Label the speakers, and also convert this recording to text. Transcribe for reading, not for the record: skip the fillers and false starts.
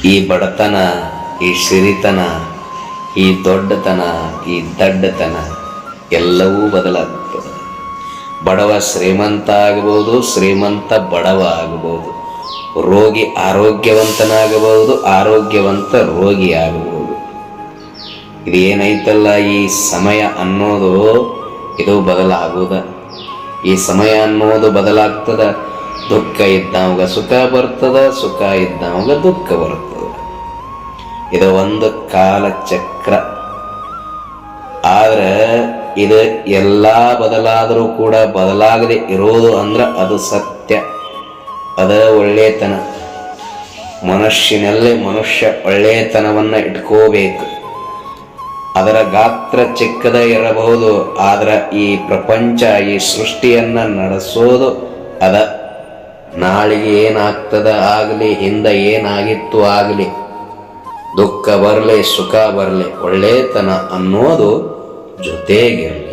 Speaker 1: ಈ ಬಡತನ, ಈ ಸಿರಿತನ, ಈ ದೊಡ್ಡತನ, ಈ ದಡ್ಡತನ ಎಲ್ಲವೂ ಬದಲಾಗ್ತದೆ. ಬಡವ ಶ್ರೀಮಂತ ಆಗಬಹುದು, ಶ್ರೀಮಂತ ಬಡವ ಆಗಬಹುದು. ರೋಗಿ ಆರೋಗ್ಯವಂತನಾಗಬಹುದು, ಆರೋಗ್ಯವಂತ ರೋಗಿ ಆಗಬಹುದು. ಇದು ಏನೈತಲ್ಲ, ಈ ಸಮಯ ಅನ್ನೋದು ಇದು ಬದಲಾಗುವುದ. ಈ ಸಮಯ ಅನ್ನೋದು ಬದಲಾಗ್ತದ. ದುಃಖ ಇದ್ದವಾಗ ಸುಖ ಬರ್ತದ, ಸುಖ ಇದ್ದವಾಗ ದುಃಖ ಬರ್ತದ. ಇದು ಒಂದು ಕಾಲ ಚಕ್ರ. ಆದ್ರೆ ಇದು ಎಲ್ಲ ಬದಲಾದರೂ ಕೂಡ ಬದಲಾಗದೆ ಇರೋದು ಅಂದ್ರೆ ಅದು ಸತ್ಯ, ಅದ ಒಳ್ಳೆತನ. ಮನುಷ್ಯನಲ್ಲಿ ಮನುಷ್ಯ ಒಳ್ಳೆತನವನ್ನು ಇಟ್ಕೋಬೇಕು. ಅದರ ಗಾತ್ರ ಚಿಕ್ಕದ ಇರಬಹುದು, ಆದ್ರೆ ಈ ಪ್ರಪಂಚ, ಈ ಸೃಷ್ಟಿಯನ್ನ ನಡೆಸೋದು ಅದ. ನಾಳೆಗೆ ಏನಾಗ್ತದ ಆಗಲಿ, ಹಿಂದೆ ಏನಾಗಿತ್ತು ಆಗಲಿ, ದುಃಖ ಬರಲಿ ಸುಖ ಬರಲಿ, ಒಳ್ಳೆತನ ಅನ್ನೋದು ಜೊತೆಗಿರಲಿ.